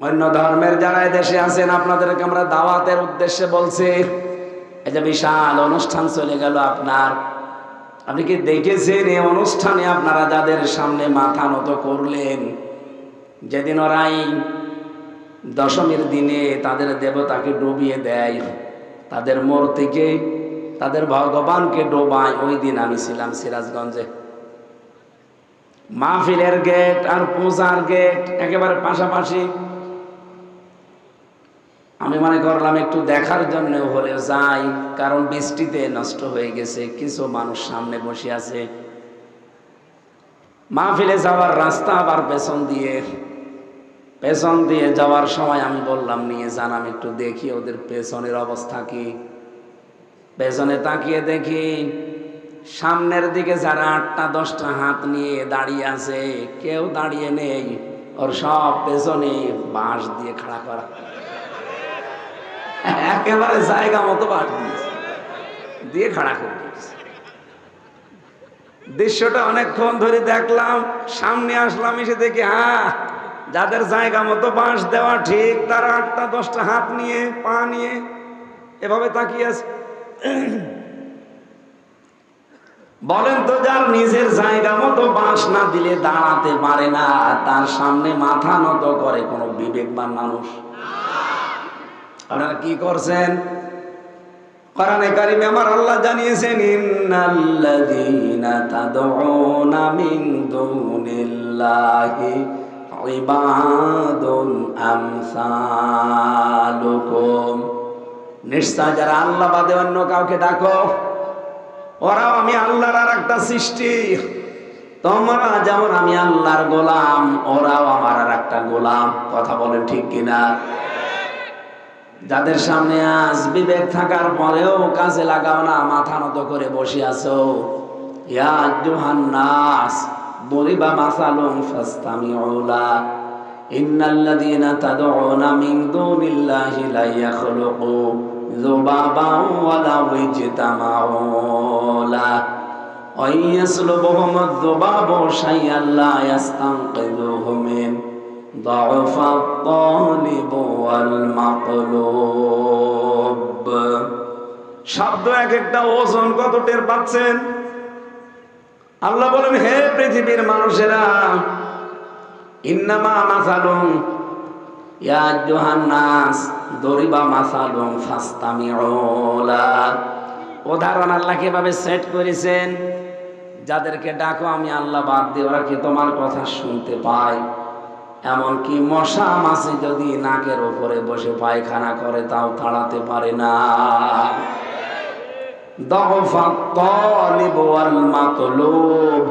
অন্য ধর্মের যারা দেশে আছেন আপনাদেরকে আমরা দাওয়াতের উদ্দেশ্যে বলছি। এই যে বিশাল অনুষ্ঠান চলে গেল আপনার, আপনি কি দেখেছেন এই অনুষ্ঠানে আপনারা যাদের সামনে মাথা নত করলেন, যেদিন ওরাই দশমীর দিনে তাদের দেবতাকে ডুবিয়ে দেয়, তাদের মূর্তিকে, তাদের ভগবানকে ডোবায়, ওই দিন আমি ছিলাম সিরাজগঞ্জে। মাহফিলের গেট আর পূজার গেট একেবারে পাশাপাশি। আমি মনে করলাম একটু দেখার জন্য হলে যাই, কারণ বৃষ্টিতে নষ্ট হয়ে গেছে, কিছু মানুষ সামনে বসে আছে। মাহফিলে যাওয়ার রাস্তা আবার পেছন দিয়ে যাওয়ার সময় আমি বললাম নিয়ে যান, আমি একটু দেখি ওদের পেছনের অবস্থা কি। পেছনে তাকিয়ে দেখি সামনের দিকে যারা 8টা-10টা হাত নিয়ে দাঁড়িয়ে আছে, কেউ দাঁড়িয়ে নেই, ওর সব পেছনে বাঁশ দিয়ে খাড়া করা, একেবারে জায়গা মতো বাঁশ দিয়ে খাড়া করে দিয়েছে। দৃশ্যটা অনেকক্ষণ ধরে দেখলাম, সামনে আসলাম, এসে দেখি যাদের জায়গা মতো বাঁশ দেওয়া ঠিক, তারা 8টা-10টা হাত নিয়ে পা নিয়ে এভাবে তাকিয়ে আছে। বলেন তো, যার নিজের জায়গা মতো বাঁশ না দিলে দাঁড়াতে পারে না, তার সামনে মাথা নত করে কোনো বিবেকবান মানুষ? আপনারা কি করছেন? কোরআনে কারিমে আমার আল্লাহ জানিয়েছেন, ইন্নাল্লাযীনা তাদউনা মিন দুনিল্লাহি ইবাদুন আমসালুকুম। নিশ্চয় যারা আল্লাহ বাদে অন্য কাউকে ডাকো, ওরাও আমি আল্লাহর আর একটা সৃষ্টি। তোমরা যেমন আমি আল্লাহর গোলাম, ওরাও আমার আর একটা গোলাম। কথা বলেন ঠিক কিনা? যাদের সামনে আজ বিবেক থাকার পরেও কাজে লাগাও না, মাথা নত করে বসে আছো, ইয়া আইয়ুহান নাস দরিবা মাসালুন ফাসতামিউ লা ইন্নাল্লাযীনা তাদউনা মিন দুনিল্লাহি লা ইয়াখলুকু যুবাবান ওয়া লাউ ইজতামাউ লা ওয়া ইয়াসলুবুহুমুয যুবাবু শাইআন লা ইয়াস্তানকিযুহু মিন ضعفাত তালিব ওয়াল মাতলুব। শব্দ এক একটা ওজন কত টের পাচ্ছেন? আল্লাহ বলেন, হে পৃথিবীর মানুষেরা, ইন্নামা মাসালুন ইয়া আইয়ুহান নাস দরিবা মাসালুন ফাসতামিউ লা। উদাহরণ আল্লাহ কিভাবে সেট করেছেন, যাদেরকে ডাকো আমি আল্লাহ বাদ দিয়ে, ওরা কি তোমার কথা শুনতে পায়? এমনকি মশা মাছি যদি নাকের উপরে বসে পায়খানা করে, তাও তাড়াতে পারে না। দফাত তালিব ওয়াল মাতলুব,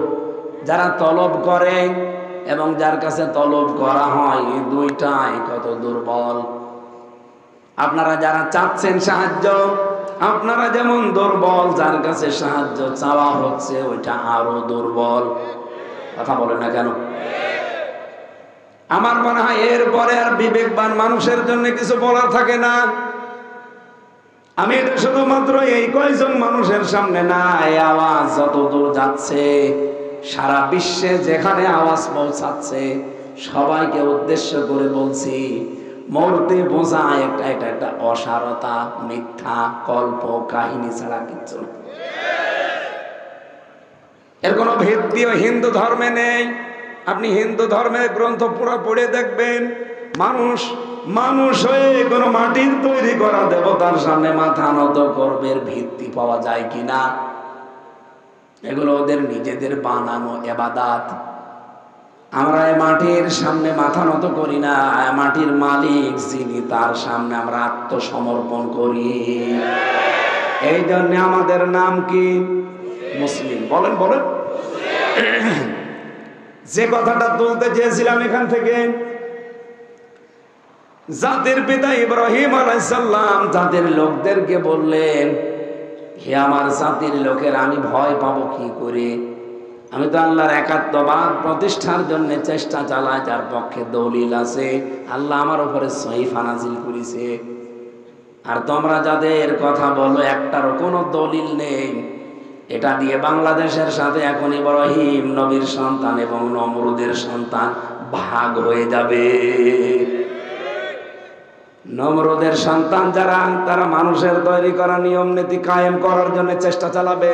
যারা তলব করে এবং যার কাছে তলব করা হয়, এই দুইটাই কত দুর্বল। আপনারা যারা চাচ্ছেন সাহায্য, আপনারা যেমন দুর্বল, যার কাছে সাহায্য চাওয়া হচ্ছে ওইটা আরো দুর্বল। কথা বলে না কেন? আমার মনে হয় এরপরে আর বিবেকবান মানুষের জন্য কিছু বলার থাকে না। আমি এটা শুধুমাত্র এই কয়জন মানুষের সামনে না, এই আওয়াজ যত দূর যাচ্ছে, সারা বিশ্বে যেখানে আওয়াজ পৌঁছাচ্ছে, সবাইকে উদ্দেশ্য করে বলছি, মূর্তি বোঝা এটা একটা অসারতা, মিথ্যা কল্প কাহিনী ছাড়া কিচ্ছু না। এর কোনো ভিত্তিও হিন্দু ধর্মে নেই। আপনি হিন্দু ধর্মের গ্রন্থ পুরো পড়ে দেখবেন, মানুষ হয়ে কোনো মাটির তৈরি করা দেবতার সামনে মাথা নত করবে, এর ভিত্তি পাওয়া যায় কিনা? এগুলো ওদের নিজেদের বানানো ইবাদত। আমরা এই মাটির সামনে মাথা নত করি না, মাটির মালিক যিনি, তার সামনে আমরা আত্মসমর্পণ করি। এই জন্য আমাদের নাম কি? মুসলিম। বলেন বলেন। যে কথাটা তুলতে চেয়েছিলাম এখান থেকে, জাতির পিতা ইব্রাহিম আলাইহিস সালাম জাতির লোকদেরকে বললেন, হে আমার জাতির লোকের, আমি ভয় পাবো কি করে? আমি তো আল্লাহর একাত্মবাদ প্রতিষ্ঠার জন্য চেষ্টা চালাই, যার পক্ষে দলিল আছে। আল্লাহ আমার উপরে সহিফা নাজিল করেছে, আর তোমরা যাদের কথা বলো একটারও কোনো দলিল নেই। এটা দিয়ে বাংলাদেশের সাথে এখন ইব্রাহিম নবীর সন্তান এবং নমরুদের সন্তান ভাগ হয়ে যাবে। নমরুদের সন্তান যারা, তারা মানুষের তৈরি করা নিয়ম নীতি কায়েম করার জন্য চেষ্টা চালাবে।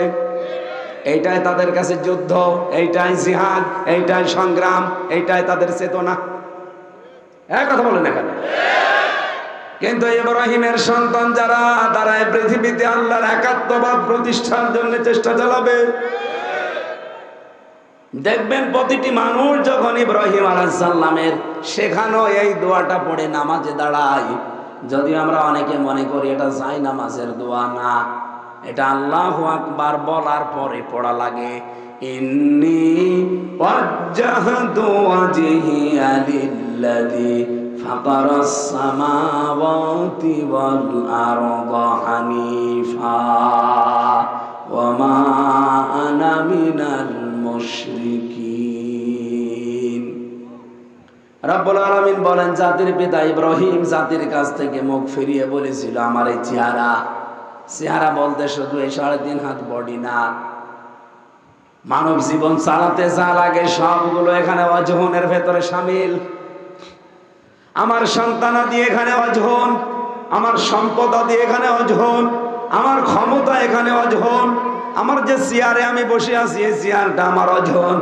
এইটাই তাদের কাছে যুদ্ধ, এইটাই জিহাদ, এইটাই সংগ্রাম, এইটাই তাদের চেতনা। এক কথা বলেন এখানে। কিন্তু ইব্রাহিমের সন্তান যারা, তারা এই পৃথিবীতে আল্লাহর একাত্মবাদ প্রতিষ্ঠার জন্য চেষ্টা চালাবে। দেখবেন প্রতিটি মানুষ যখন ইব্রাহিম আলাইহিস সালামের শেখানো এই দোয়াটা পড়ে নামাজে দাঁড়ায়, যদিও আমরা অনেকে মনে করি এটা যাই নামাজের দোয়া না, এটা আল্লাহু আকবার বলার পরে পড়া লাগে। ইন্নী ওয়াজ্জাহতু ওয়াজহিয়া লিল্লাযী ফাতারাস সামাওয়াতি ওয়াল আরদা হানিফা ওয়া মা আনা মিনাল মুশরিকিন। রব্বুল আলামিন বলেন, জাতির পিতা ইব্রাহিম জাতির কাছ থেকে মুখ ফিরিয়ে বলেছিল, আমার এই চেহারা বলতে শুধু এই 3.5 হাত বডি না, মানব জীবন চালাতে যা লাগে সবগুলো এখানে অজহনের ভেতরে শামিল। আমার সন্তানাদি এখানে অজহন, আমার সম্পদাদি এখানে অজহন, আমার ক্ষমতা এখানে অজহন, আমার যে চেয়ারে আমি বসে আছি এই চেয়ারটা আমার অজহন।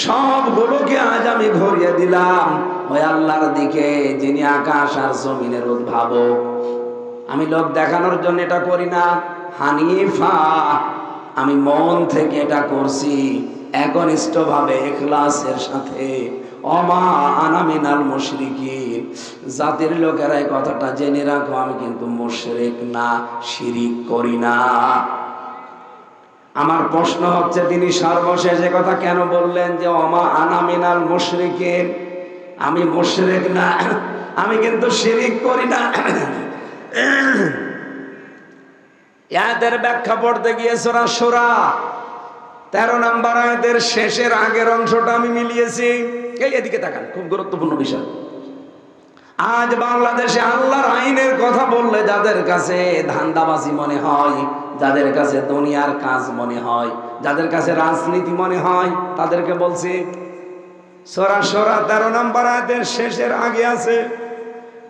সবগুলোকে আজ আমি ঘুরিয়ে দিলাম ওই আল্লাহর দিকে, যিনি আকাশ আর জমিনের উদ্ভাবক। আমি লোক দেখানোর জন্য এটা করি না, হানিফা, আমি মন থেকে এটা করছি একনিষ্ঠভাবে, ইখলাসের সাথে। ওমা আনা মিনাল মুশরিকিন। জাতির লোকেরা এই কথাটা জেনে রাখো, আমি কিন্তু মুশরিক না, শিরিক করি না। আমার প্রশ্ন হচ্ছে, তিনি সর্বশেষে কথা কেন বললেন যে ওমা আনা মিনাল মুশরিকিন? আমি মুশরিক না, আমি কিন্তু শিরিক করি না। এদের ব্যাখ্যা পড়তে গিয়ে সূরা শূরা 13 নম্বর আয়াতের শেষের আগের অংশটা আমি মিলিয়েছি। এই এদিকে তাকান, খুব গুরুত্বপূর্ণ বিষয়। আজ বাংলাদেশে আল্লাহর আইনের কথা বললে যাদের কাছে ধান্দাবাজি মনে হয়, যাদের কাছে দুনিয়ার কাজ মনে হয়, যাদের কাছে রাজনীতি মনে হয়, তাদেরকে বলছি সূরা শূরা 13 নম্বর আয়াতের শেষের আগে আছে,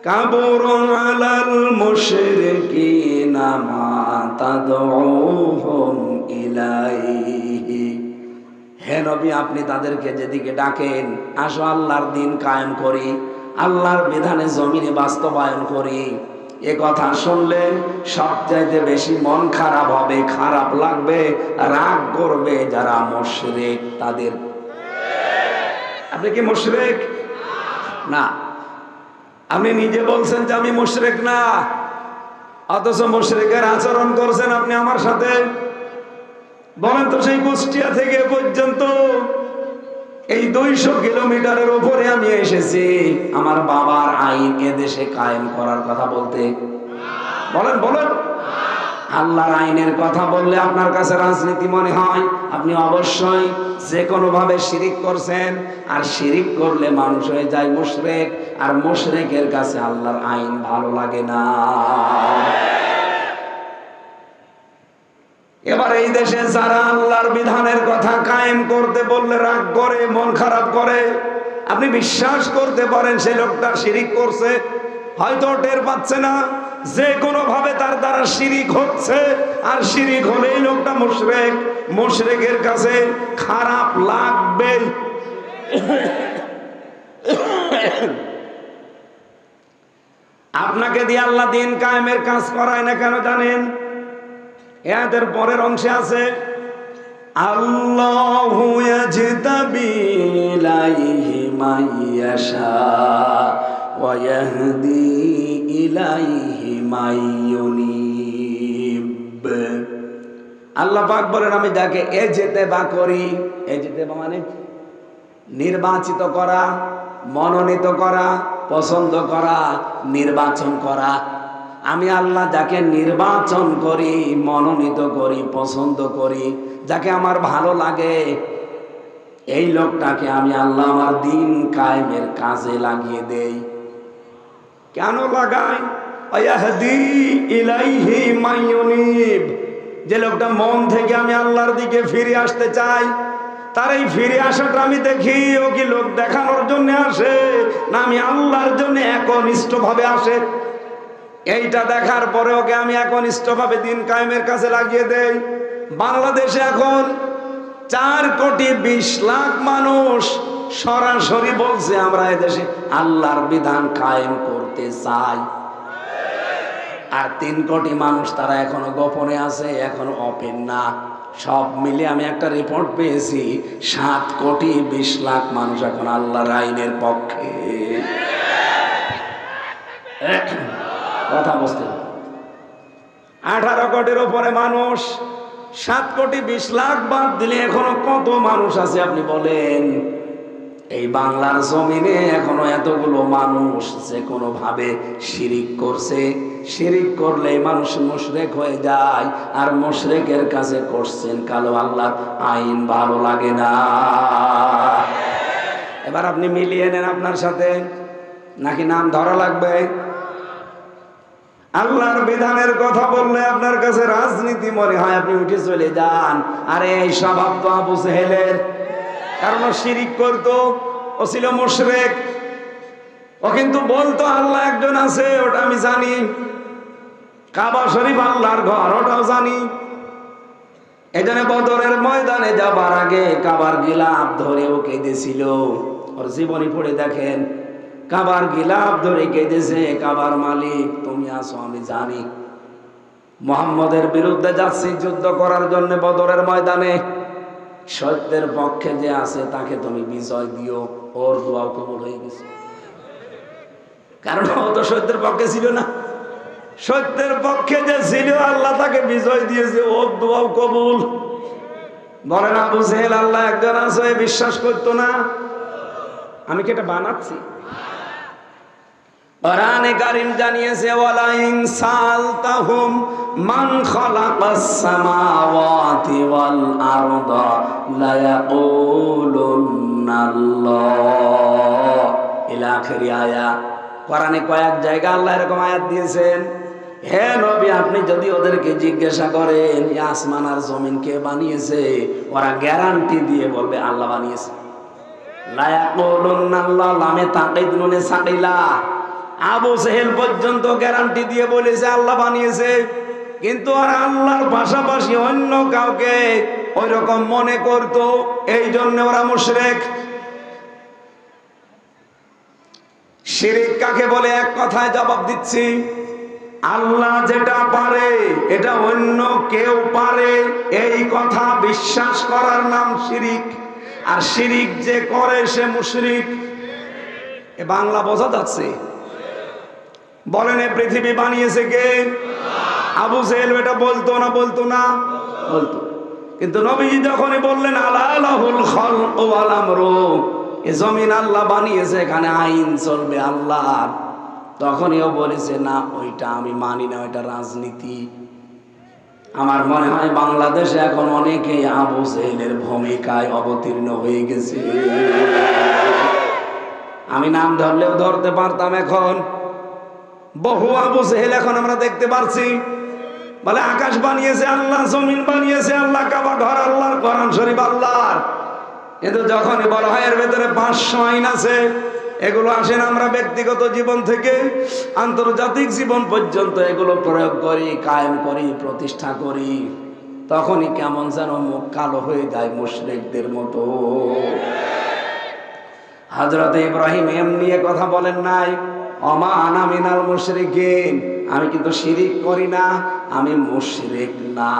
কাবুরুন আলাল মুশরিকিনা মা তাদউহুম ইলাইহি। হে নবী, আপনি তাদেরকে যেদিকে ডাকেন, আসো আল্লাহর দিন কায়েম করি, আল্লাহর বিধানে জমিনে বাস্তবায়ন করি, এ কথা শুনলে সবচাইতে বেশি মন খারাপ হবে, খারাপ লাগবে, রাগ করবে যারা মুশরিক তাদের। আপনি কি মুশরিক না? আপনি নিজে বলছেন যে আমি মুশরিক না, অথচ মুশরিকের আচরণ করছেন আপনি আমার সাথে। বলেন তো, সেই কুষ্টিয়া থেকে পর্যন্ত এই 200 কিলোমিটারের উপরে আমি এসেছি আমার বাবার আইন এদেশে কায়েম করার কথা বলতে। বলেন বলেন, আল্লাহর আইনের কথা বললে আপনার কাছে রাজনীতি মনে হয়, আপনি অবশ্যই যে কোনো ভাবে শিরিক করছেন। আর শিরিক করলে মানুষ হয়ে যায় মুশরিক, আর মুশরিকের কাছে আল্লাহর আইন ভালো লাগে না। এবার এই দেশে যারা আল্লাহর বিধানের কথা কায়েম করতে বললে রাগ করে, মন খারাপ করে, আপনি বিশ্বাস করতে পারেন সেই লোকটা শিরিক করছে, হয়তো টের পাচ্ছে না, যে কোনো ভাবে তার দ্বারা শিরিক হচ্ছে, আর শিরিক হলেই লোকটা মুশরিক। মুশরিকের কাছে খারাপ লাগবে। আপনাকে দিয়ে আল্লাহ দিন কায়েমের কাজ করায় না কেন জানেন? এদের পরের অংশে আছে, আল্লাহু ইয়াজতাবি ইলাইহি মাইয়াশা ওয়া ইয়াহদি ইলাইহি মাইয়ুনিব। আল্লাহ পাক বলেন, আমি যাকে ইজতেবা করি, ইজতেবা মানে নির্বাচিত করা, মনোনীত করা, পছন্দ করা, নির্বাচন করা। আমি আল্লাহ যাকে নির্বাচন করি, মনোনীত করি, পছন্দ করি, যাকে আমার ভালো লাগে, এই লোকটাকে আমি আল্লাহ আমার দিন কায়েমের কাজে লাগিয়ে দেই। কেন লাগাই? ইয়াহদি ইলাইহি মাইয়ুনিব। যে লোকটা মন থেকে আমি আল্লাহর দিকে ফিরে আসতে চাই, তার এই ফিরে আসাটা আমি দেখি ও কি লোক দেখানোর জন্য আসে না আমি আল্লাহর জন্য একনিষ্ঠ ভাবে আসে। এইটা দেখার পরে ওকে আমি একনিষ্ঠ ভাবে দিন কায়েমের কাছে লাগিয়ে দেই। বাংলাদেশে এখন 4,20,00,000 মানুষ সরাসরি বলছে আমরা এদেশে আল্লাহর বিধান কায়েম করতে চাই। আর 3 কোটি মানুষ তারা এখনো গোপনে আছে, এখনো ওপেন না। সব মিলে আমি একটা রিপোর্ট পেয়েছি 7,20,00,000 মানুষ এখন আল্লাহর আইনের পক্ষে। কথা বুঝতে 18 কোটির উপরে মানুষ, 7,20,00,000 বাদ দিলে এখনো কত মানুষ আছে আপনি বলেন? এই বাংলার জমিনে এখনো এতগুলো মানুষ যে কোনো ভাবে শিরিক করছে। শিরিক করলে মানুষ মুশরিক হয়ে যায়, আর মুশরিকের কাছে করছেন কালো আল্লাহর আইন ভালো লাগে না। এবার আপনি মিলিয়ে নেন আপনার সাথে, নাকি নাম ধরা লাগবে? আল্লাহর বিধানের কথা বললে আপনার কাছে রাজনীতি মনে হয়, আপনি উঠে চলে যান। আরে এই স্বভাব তো আবু জেহেলের, কারণ ও শিরিক করতো, ও ছিল মুশরিক। ও কিন্তু বলতো আল্লাহ একজন আছে, ওটা আমি জানি। কাবা শরীফ আল্লাহর ঘর, ওটাও জানি। এজন্য বদরের ময়দানে যাবার আগে কাবার গিলাফ ধরে ও কেঁদেছিল। ওর জীবনী পড়ে দেখেন, কাবার গিলাফ ধরে কেঁদেছে, কাবার মালিক তুমি আসো আমি জানি। মুহাম্মদের বিরুদ্ধে যাচ্ছি যুদ্ধ করার জন্য বদরের ময়দানে, সত্যের পক্ষে যে আছে তাকে তুমি বিজয় দিও। ওর দোয়াও কবুল হয়ে গেছে, কারণ ও তো সত্যের পক্ষে ছিল না। সত্যের পক্ষে যে ছিল আল্লাহ তাকে বিজয় দিয়েছে, ওর দোয়াও কবুল। বলেন আবু জেহেল আল্লাহ একজন আছে বিশ্বাস করতো না? আমি কি এটা বানাচ্ছি? কোরআনে কারীম জানিয়েছে ওয়ালা ইন সালতাহুম মান খালাকাস সামাওয়াতি ওয়াল আরদা লা ইয়াকুলুন্নাল্লাহ ইলা আখির আয়াত। কোরআনে কয়েক জায়গা আল্লাহ এরকম আয়াত দিয়েছেন। হে নবী, আপনি যদি ওদেরকে জিজ্ঞাসা করেন আসমান আর জমিন কে বানিয়েছে, ওরা গ্যারান্টি দিয়ে বলবে আল্লাহ বানিয়েছে। লা ইয়াকুলুন্নাল্লাহ লামে তাকিদ নুনে সাকিলা। আবু জেহেল পর্যন্ত গ্যারান্টি দিয়ে বলেছে আল্লাহ বানিয়েছে, কিন্তু আর আল্লাহর পাশাপাশি অন্য কাউকে ওই রকম মনে করত, এই জন্য ওরা মুশরিক। শিরিক কাকে বলে এক কথায় জবাব দিচ্ছি, আল্লাহ যেটা পারে এটা অন্য কেউ পারে এই কথা বিশ্বাস করার নাম শিরিক। আর শিরিক যে করে সে মুশরিক। এ বাংলা বোঝা যাচ্ছে? বলেন এ পৃথিবী বানিয়েছে কে? আবু জেহেল এটা বলতো না? বলতো না? বলতো। কিন্তু নবীজি যখনই বললেন আলাহুল খালকু ওয়াল আমরু, এই জমিন আল্লাহ বানিয়েছে, এখানে আইন চলবে আল্লাহর, তখনই ও বলেছে না ওইটা আমি মানি না, ওইটা রাজনীতি। আমার মনে হয় বাংলাদেশে এখন অনেকেই আবু জেহেলের ভূমিকায় অবতীর্ণ হয়ে গেছে। আমি নাম ধরলেও ধরতে পারতাম। এখন বহু আবু জেহেল এখন আমরা দেখতে পারছি। বলে আকাশ বানিয়েছে আল্লাহ, জমিন বানিয়েছে আল্লাহ, কাবা ঘর আল্লাহর, কোরআন শরীফ আল্লাহর। কিন্তু যখনই বলা হয় এর ভেতরে 500 আইন আছে, এগুলো আসে না আমরা ব্যক্তিগত জীবন থেকে আন্তর্জাতিক জীবন পর্যন্ত এগুলো প্রয়োগ করি, কায়েম করি, প্রতিষ্ঠা করি, তখনই কেমন যেন মুখ কালো হয়ে যায় মুশরিকদের মতো। হযরত ইব্রাহিম এমনি কথা বলেন নাই, ওমা আনা মিনাল মুশরিকিন, আমি কিন্তু শিরিক করি না, আমি মুশরিক না।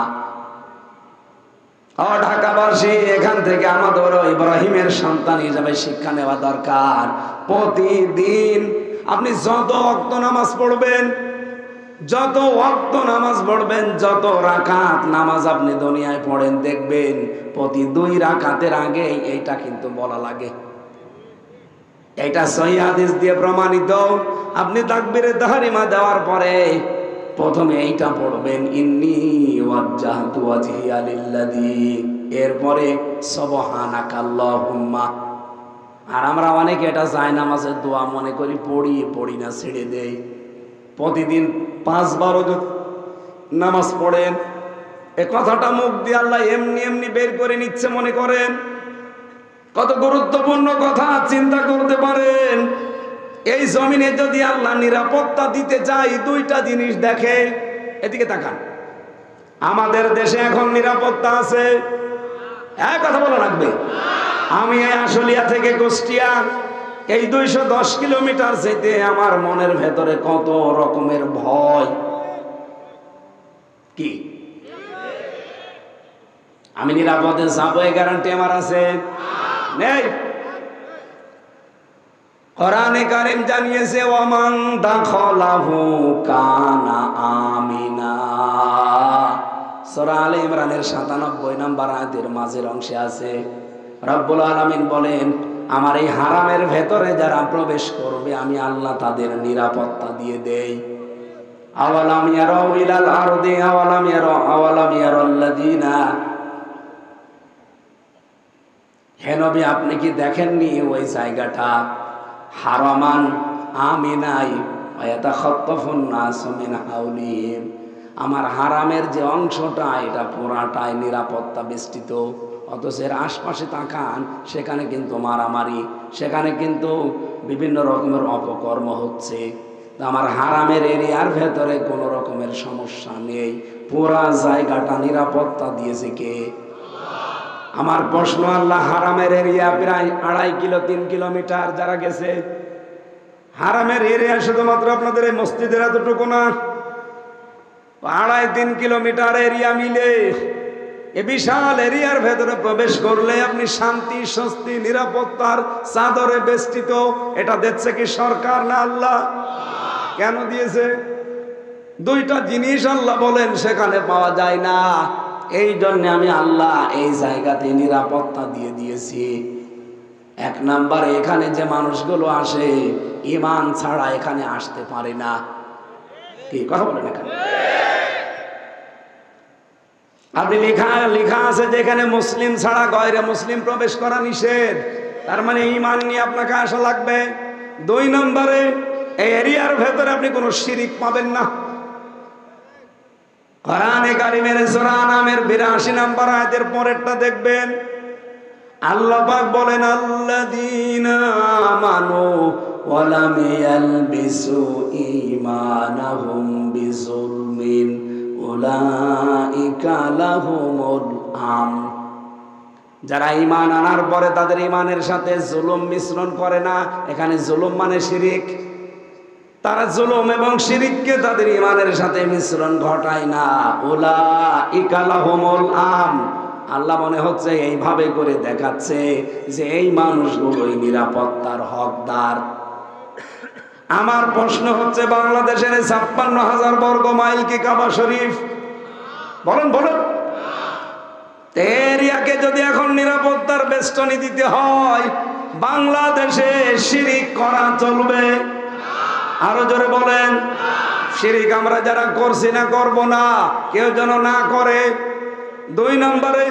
ও ঢাকাবাসী, এখান থেকে আমাদের ইব্রাহিমের সন্তান হিসেবে শিক্ষা নেওয়া দরকার। প্রতিদিন আপনি যত ওয়াক্ত নামাজ পড়বেন, যত ওয়াক্ত নামাজ পড়বেন, যত রাকাত নামাজ আপনি দুনিয়ায় পড়েন, দেখবেন প্রতি 2 রাকাতের আগে এইটা কিন্তু বলা লাগে। এটা সহিহ হাদিস দিয়ে প্রমাণিত। আপনি তাকবীরে তাহরিমা দেওয়ার পরে প্রথমে এইটা পড়বেন, ইন্নী ওয়াজ্জাহতু ওয়াজহিয়া লিল্লাযী, এরপরে সুবহানাকাল্লাহুম্মা। আর আমরা অনেকে এটা যায় নামাজের দোয়া মনে করি, পড়ি না, ছেড়ে দেই। প্রতিদিন 5 বার নামাজ পড়েন, এ কথাটা মুখ দিয়ে আল্লাহ এমনি বের করে নিচ্ছে মনে করেন। কত গুরুত্বপূর্ণ কথা চিন্তা করতে পারেন। এই জমিনে যদি আল্লাহ নিরাপত্তা দিতে চাই, দুইটা জিনিস দেখে। এদিকে তাকান, আমাদের দেশে এখন নিরাপত্তা আছে? এক কথা বলা লাগবে। আমি এই আশুলিয়া থেকে কুষ্টিয়া এই 210 কিলোমিটার যেতে আমার মনের ভেতরে কত রকমের ভয়। কি আমি নিরাপদে যাবো এই গ্যারান্টি আমার আছে? নেই। কোরআনে কারীম জানিয়েছে ওয়ামান দাখালাহু কানা আমিনা। সূরা আলে ইমরানের 97 নম্বর আয়াতের মাঝের অংশে আছে, রব্বুল আলামিন বলেন, আমার এই হারামের ভেতরে যারা প্রবেশ করবে আমি আল্লাহ তাদের নিরাপত্তা দিয়ে দেই। আওয়ালাম ইয়ারাউ ইলাল আরদি আওয়ালাম ইয়ারাল্লাযিনা, হে নবী আপনি কি দেখেননি ওই জায়গাটা হারামান আমিনাই ওয়ায়াতাখাত্তাফুন নাসু মিন হাওলিহিম, আমার হারামের যে অংশটা এটা পুরাটাই নিরাপত্তা বেষ্টিত, অথচ এর আশপাশে তাকান সেখানে কিন্তু মারামারি, সেখানে কিন্তু বিভিন্ন রকমের অপকর্ম হচ্ছে। আমার হারামের এরিয়ার ভেতরে কোনো রকমের সমস্যা নেই, পুরা জায়গাটা নিরাপত্তা দিয়েছে কে? আমার প্রশ্ন, আল্লাহ হারামের এরিয়া প্রায় 2.5 কিলো 3 কিলোমিটার যারা গেছে, হারামের এরিয়া শুধুমাত্র আপনাদের এই মসজিদের এতটুকু না, 2.5-3 কিলোমিটার এরিয়া মিলে এ বিশাল এরিয়ার ভেতরে প্রবেশ করলে আপনি শান্তি স্বস্তি নিরাপত্তার চাদরে বেষ্টিত। এটা দিচ্ছে কি সরকার না আল্লাহ? কেন দিয়েছে? দুইটা জিনিস আল্লাহ বলেন সেখানে পাওয়া যায় না, এই জন্য আমি আল্লাহ এই জায়গাতে নিরাপত্তা দিয়ে দিয়েছি। 1 নাম্বার, এখানে যে মানুষগুলো আসে ঈমান ছাড়া এখানে আসতে পারে না। কি কথা বলেন? এখানে আপনি লেখা আছে যে এখানে মুসলিম ছাড়া গয়রে মুসলিম প্রবেশ করা নিষেধ, তার মানে ঈমান নিয়ে আপনাকে আসা লাগবে। 2 নম্বরে, এই এরিয়ার ভেতরে আপনি কোনো শিরিক পাবেন না। কোরআনে কারীমের সূরা আনামের 82 নম্বর আয়াতের পরেরটা দেখবেন, আল্লাহ পাক বলেন, আল্লাযীনা আমানু ওয়া লাম ইয়ালবিসু ঈমানাহুম বিযুলমিন উলাইকা লাহুমুল আমন। যারা ঈমান আনার পরে তাদের ঈমানের সাথে জুলুম মিশ্রণ করে না, এখানে জুলুম মানে শিরিক, তারা জুলুম এবং শিরিককে তাদের ঈমানের সাথে মিশ্রণ ঘটায় না, উলাইকা লাহুমুল আমন। আল্লাহ মনে হচ্ছে এইভাবে করে দেখাচ্ছে যে এই মানুষগুলোই নিরাপত্তার হকদার। আমার প্রশ্ন হচ্ছে, বাংলাদেশের 56,000 বর্গ মাইল কি কাবা শরীফ? বলেন বলেন। এরিয়াকে যদি এখন নিরাপত্তার বেষ্টনী দিতে হয়, বাংলাদেশে শিরিক করা চলবে? আরো জোরে বলেন। শিরিক আমরা যারা করছি না করব না, কেউ যেন না করে। 2 নম্বরে,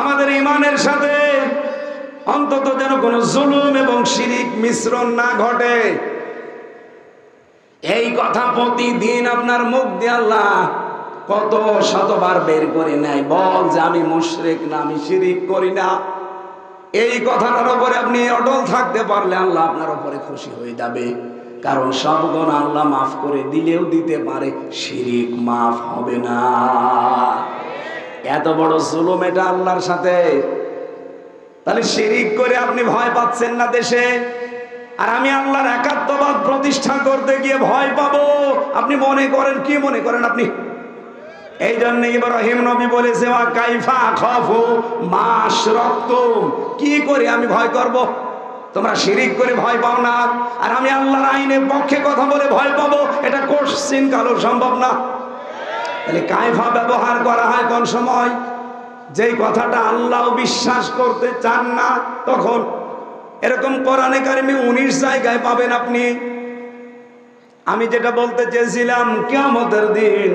আমাদের ঈমানের সাথে অন্তত যেন কোনো জুলুম এবং শিরিক মিশ্রণ না ঘটে। এই কথা প্রতিদিন আপনার মুখ দিয়ে আল্লাহ কত শতবার বের করে নেয়, বল যে আমি মুশরিক না, আমি শিরিক করি না। এই কথাটার উপরে আপনি অটল থাকতে পারলে আল্লাহ আপনার উপরে খুশি হয়ে যাবে, কারণ সব গুনাহ আল্লাহ মাফ করে দিলেও দিতে পারে, শিরিক মাফ হবে না। এত বড় জুলুম এটা আল্লাহর সাথে। তাহলে শিরিক করে আপনি ভয় পাচ্ছেন না দেশে, আর আমি আল্লাহর একাত্মবাদ প্রতিষ্ঠা করতে গিয়ে ভয় পাবো। আপনি মনে করেন, কি মনে করেন আপনি? এই জন্য ইব্রাহিম নবী বলেছে, ওয়া কাইফা আখাফু মা আশরাকতুম, কি করে আমি ভয় করব? তোমরা শিরিক করে ভয় পাও না, আর আমি আল্লাহর আইনের পক্ষে কথা বলে ভয় পাবো, এটা কোশ্চিন কালো সম্ভব না। তাহলে কাইফা ব্যবহার করা হয় কোন সময়? যেই কথাটা আল্লাহ বিশ্বাস করতে চান না তখন। এরকম কোরআনে কারিমে 19 জায়গায় পাবেন আপনি। আমি যেটা বলতে চেয়েছিলাম, কিয়ামতের দিন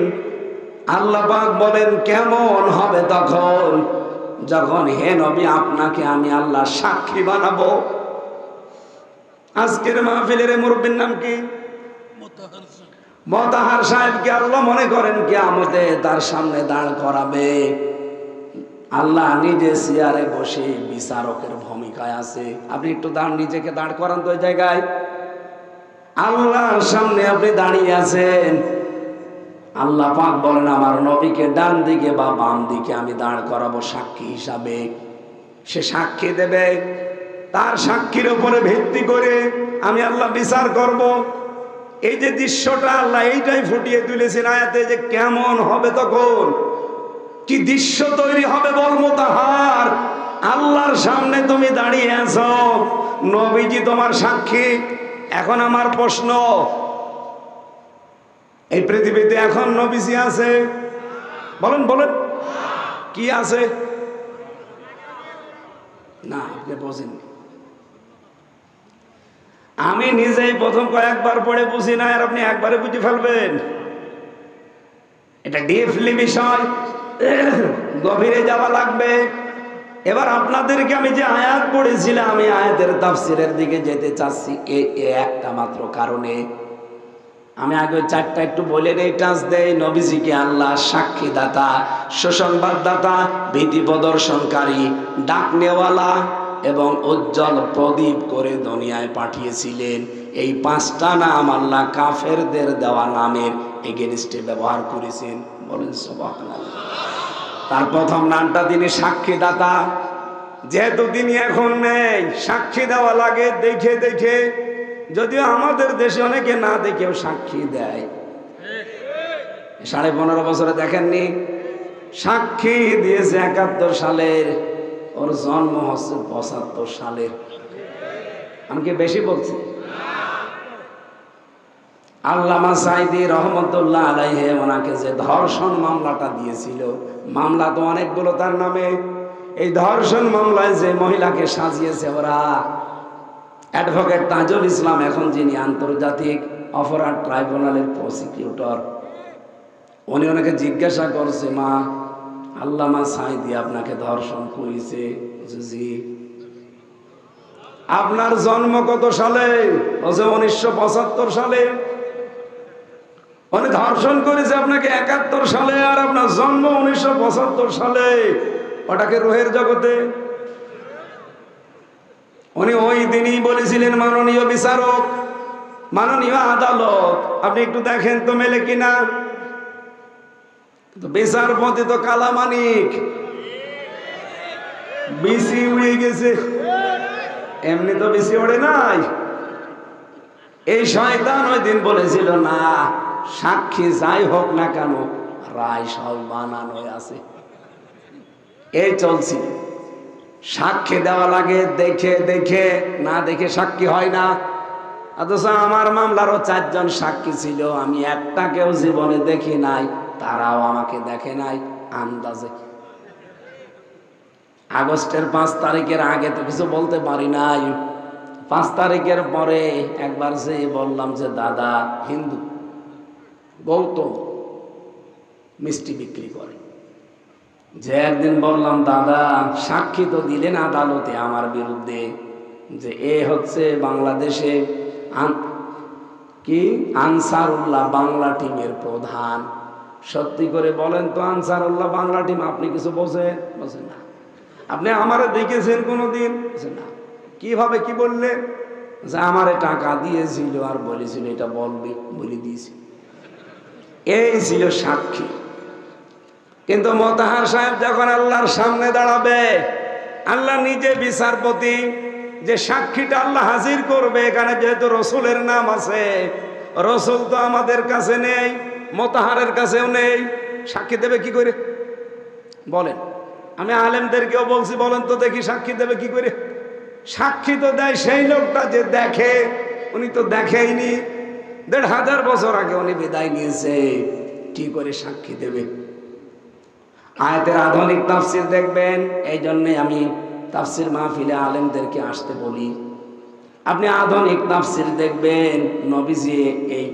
আল্লাহ পাক বলেন কেমন হবে তখন, যখন হে নবী আপনাকে আমি আল্লাহ সাক্ষী বানাবো। আজকের মাহফিলের মুরব্বির নাম কি? মোতাহার সাহেবকে আল্লাহ মনে করেন কিয়ামতে তার সামনে দাঁড় করাবে। আল্লাহ নিজে চেয়ারে বসে বিচারকের ভূমিকায় আছে। আপনি একটু নিজেকে দাঁড় করান তো ওই জায়গায়। আল্লাহর সামনে আপনি দাঁড়িয়ে আছেন। আল্লাহ পাক বলেন আমার নবীকে ডান দিকে বা বাম দিকে আমি দাঁড় করাবো সাক্ষী হিসাবে। সে সাক্ষী দেবে, তার সাক্ষীর উপরে ভিত্তি করে আমি আল্লাহ বিচার করব। এই যে দৃশ্যটা আল্লাহ এইটাই ফুটিয়ে তুলেছেন আয়াতে, যে কেমন হবে তখন, কি দৃশ্য তৈরি হবে বল মোতাহার। আল্লাহর সামনে তুমি দাঁড়িয়ে আছো, নবীজি তোমার সাক্ষী। এখন আমার প্রশ্ন, এই পৃথিবীতে এখন নবীজি আছে? বলেন বলেন, কি আছে? না, আপনি বোঝেননি। আমি নিজেই প্রথম কয়েকবার পড়ে বুঝি না, আর আপনি একবারে বুঝে ফেলবেন। এটা ডিপলি বিষয়, গভীরে যাওয়া লাগবে। এবার আপনাদেরকে আমি যে আয়াত পড়েছিলাম, আমি আয়াতের তাফসিরের দিকে যেতে চাচ্ছি একটা মাত্র কারণে। আমি আগে চারটা একটু বলে নেই, টাচ দেই। নবীজিকে আল্লাহ সাক্ষীদাতা, সুসংবাদদাতা, ভীতি প্রদর্শনকারী, ডাক নেওয়ালা এবং উজ্জ্বল প্রদীপ করে দুনিয়ায় পাঠিয়েছিলেন। এই পাঁচটা নাম আল্লাহ কাফেরদের দেওয়া নামের এগেনস্টে ব্যবহার করেছেন। বলেন সুবহানাল্লাহ। তার প্রথম নামটা তিনি সাক্ষীদাতা। যেহেতু তিনি এখন নেই, সাক্ষী দেওয়া লাগে দেখে দেখে। যদিও আমাদের দেশে অনেকে না দেখেও সাক্ষী দেয়। 15.5 বছরে দেখেননি, সাক্ষী দিয়েছে 71 সালের, ওর জন্ম হচ্ছে 75 সালের। আমি কি বেশি বলছি? আল্লামা সাঈদী রহমতুল্লাহ আলাইহি ওনাকে যে ধর্ষণ মামলাটা দিয়েছিল, মামলা তো অনেকগুলো তার নামে। এই ধর্ষণ মামলায় যে মহিলাকে সাজিয়েছে ওরা, অ্যাডভোকেট তাজুল ইসলাম, এখন যিনি আন্তর্জাতিক অপরাধ ট্রাইব্যুনালের প্রসিকিউটর, উনি ওনাকে জিজ্ঞাসা করছে, মা আল্লামা সাঈদী আপনাকে ধর্ষণ করেছে? জি। আপনার জন্ম কত সালে? 1975 সালে। উনি ধর্ষণ করেছে আপনাকে 71 সালে, আর আপনার জন্ম 1975 সালে। ওটাকে রুহের জগতে। উনি ওই দিনই বলেছিলেন, মাননীয় বিচারক, মাননীয় আদালত, আপনি একটু দেখেন তো মেলে কিনা। বিচারপতি তো কালামানিক, বিসি উড়ে গেছে। এমনি তো বিসি ওড়ে নাই। এই শয়তান ওই দিন বলেছিল, না সাক্ষী যাই হোক না কেন, রায় সব বানানো আছে। এই চলছিল। সাক্ষী দেওয়া লাগে দেখে দেখে, না দেখে সাক্ষী হয় না। অথচ আমার মামলারও 4 জন সাক্ষী ছিল, আমি একটাকেও জীবনে দেখি নাই, তারাও আমাকে দেখে নাই। আন্দাজে আগস্টের 5 তারিখের আগে তো কিছু বলতে পারি নাই। 5 তারিখের পরে একবার যে বললাম যে দাদা হিন্দু, গৌতম মিষ্টি বিক্রি করে, যে একদিন বললাম দাদা সাক্ষী তো দিলেন আদালতে আমার বিরুদ্ধে, যে এ হচ্ছে বাংলাদেশে কি আনসারুল্লাহ বাংলা টিমের প্রধান। সত্যি করে বলেন তো, আনসারুল্লাহ বাংলা টিম আপনি কিছু বোঝেন? বোঝেন না। আপনি আমারে দেখেছেন কোনোদিন? না। কিভাবে কি বললেন? যে আমারে টাকা দিয়েছিল আর বলেছিল এটা বলবি, বলে দিয়েছি। এই ছিল সাক্ষী। কিন্তু মোতাহার সাহেব যখন আল্লাহর সামনে দাঁড়াবে, আল্লাহ নিজে বিচারপতি, যে সাক্ষীটা আল্লাহ হাজির করবে। এখানে যেহেতু রসুলের নাম আছে, রসুল তো আমাদের কাছে নেই, মোতাহারের কাছেও নেই, সাক্ষী দেবে কি করে? বলেন। আমি আলেমদেরকেও বলছি, বলেন তো দেখি সাক্ষী দেবে কি করে? সাক্ষী তো দেয় সেই লোকটা যে দেখে। উনি তো দেখেইনি, 1500 বছর আগে উনি বিদায় নিয়েছে, কি করে সাক্ষী দেবে? আয়াতের আধুনিক তাফসির দেখবেন। এই জন্যে আমি তাফসির মাহফিলে আলেমদেরকে আসতে বলি, আপনি আধুনিক তাফসির দেখবেন। নবীজি এই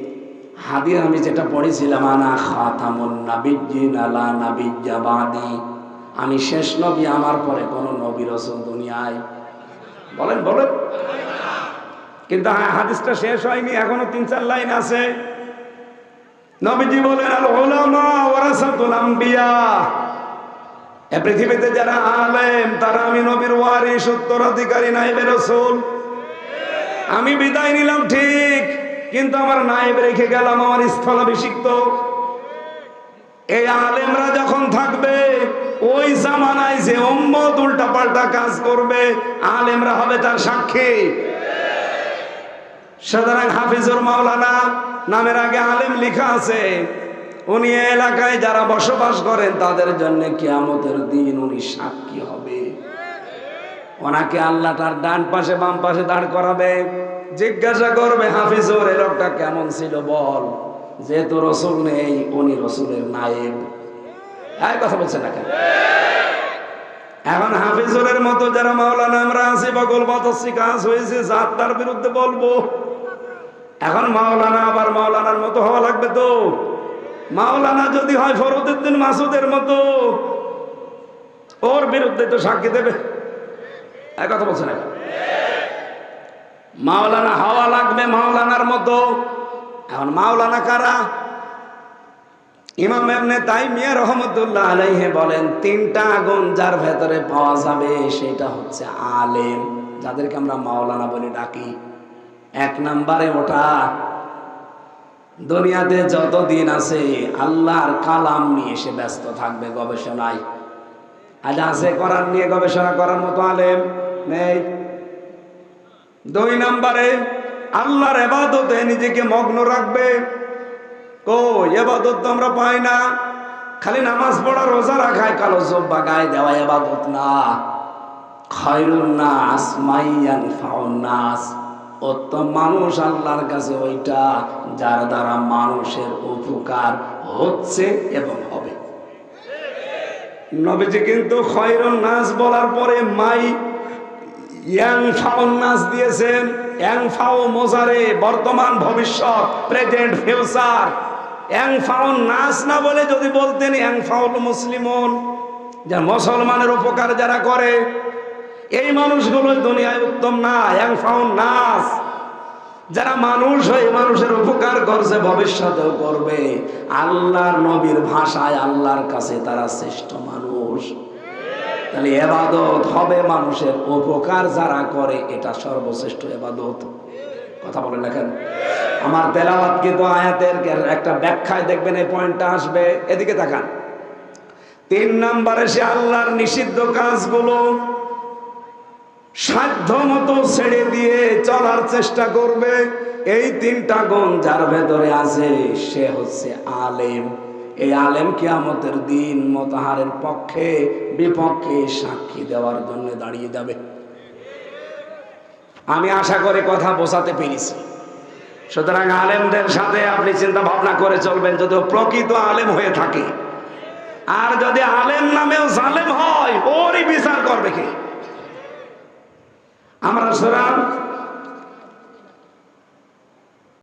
হাদিস আমি যেটা পড়েছিলাম, আনা খাতামুন নাবিয়্যিন লা নাবিয়্যা বাদি, আমি শেষ নবী, আমার পরে কোন নবী রাসূল দুনিয়ায়। বলেন বলেন। কিন্তু হাদিসটা শেষ হয়নি, এখনো 3-4 লাইন আছে। নবীজি বলেন, আল উলামা ওয়ারাসাতুল আম্বিয়া, এ পৃথিবীতে যারা আলেম তারা আমি নবীর ওয়ারিস, উত্তরাধিকারী, নায়েবে রাসূল। আমি বিদায় নিলাম ঠিক, কিন্তু আমার নায়েব রেখে গেলাম আমার স্থলাভিষিক্ত। এই আলেমরা যখন থাকবে, ওই জামানায় যে উম্মত উল্টা পাল্টা কাজ করবে, আলেমরা হবে তার সাক্ষী। সুতরাং হাফিজুর মাওলানা নামের আগে আলেম লেখা আছে। উনি এলাকায় যারা বসবাস করেন তাদের জন্য কিয়ামতের দিন উনি সাক্ষী হবে। ওনাকে আল্লাহ তার ডান পাশে বাম পাশে দাঁড় করাবে, জিজ্ঞাসা করবে, হাফিজুর এই লোকটা কেমন ছিল বল। যেহেতু রসুল নেই, উনি রসুলের নায়েব। এই কথা বলছে না কেন? এখন হাফিজুরের মতো যারা মাওলানা আমরা আছি, বগল বাতাসি কাজ হয়েছে, যার তার বিরুদ্ধে বলবো। এখন মাওলানা আবার মাওলানার মতো হওয়া লাগবে তো। মাওলানা যদি হয় ফরুদ্দিন মাসুদের মতো, ওর বিরুদ্ধে তো সাক্ষী দেবে। এক কথা বলছে না, মাওলানা হওয়া লাগবে মাওলানার মতো। এখন মাওলানা কারা? ইমাম ইবনে তাইমিয়া রাহমাতুল্লাহ আলাইহি বলেন, তিনটা আগুন যার ভেতরে পাওয়া যাবে সেটা হচ্ছে আলেম, যাদেরকে আমরা মাওলানা বলে ডাকি। এক নম্বরে ওটা দুনিয়াতে যতদিন আছে আল্লাহর কালাম নিয়ে সে ব্যস্ত থাকবে, গবেষণায়। আজ আছে কোরআন নিয়ে গবেষণা করার মতো আলেম নেই। দুই নম্বরে আল্লাহর ইবাদতে নিজেকে মগ্ন রাখবে। কই ইবাদত তো আমরা পাই না, খালি নামাজ পড়া, রোজা রাখায়, কালো জুব্বা গায়ে দেওয়া ইবাদত না। খায়রুন নাস মাইয়ানফাউন নাস, উত্তম মানুষ আল্লাহর কাছে ওইটা যার দ্বারা মানুষের উপকার হচ্ছে এবং হবে। নবীজি কিন্তু খায়রুন নাস বলার পরে মাই ইয়ানফাউন নাস দিয়েছেন। ইয়ানফাউ মোজারে, বর্তমান ভবিষ্যৎ, প্রেজেন্ট ফিউচার। ইয়ানফাউন নাস না বলে যদি বলতেন ইয়ানফাউল মুসলিমুন, যারা মুসলমানের উপকার যারা করে, এই মানুষগুলো দুনিয়ায় উত্তম না। ইয়ানফাউন নাস, যারা মানুষ হয়ে মানুষের উপকার করছে, ভবিষ্যতেও করবে। আল্লাহর নবীর ভাষায় আল্লাহর কাছে তারা শ্রেষ্ঠ মানুষ। তাহলে ইবাদত হবে মানুষের উপকার যারা করে, এটা সর্বশ্রেষ্ঠ ইবাদত। কথা বলেন না কেন? আমার তেলাওয়াত কিন্তু আয়াতের একটা ব্যাখ্যায় দেখবেন এই পয়েন্টটা আসবে। এদিকে তাকান। 3 নম্বরে সে আল্লাহর নিষিদ্ধ কাজগুলো সাধ্য মতো ছেড়ে দিয়ে চলার চেষ্টা করবে। এই 3টা গুণ যার ভেতরে আছে সে হচ্ছে আলেম। এই আলেম কিয়ামতের দিন মুতাহারের পক্ষে বিপক্ষে সাক্ষী দেওয়ার জন্য দাঁড়িয়ে যাবে। আমি আশা করি কথা বোঝাতে পেরেছি। সুতরাং আলেমদের সাথে আপনি চিন্তা ভাবনা করে চলবেন, যদি প্রকৃত আলেম হয়ে থাকে। আর যদি আলেম নামেও জালেম হয়, ওরই বিচার করবে কে? আমরা সূরা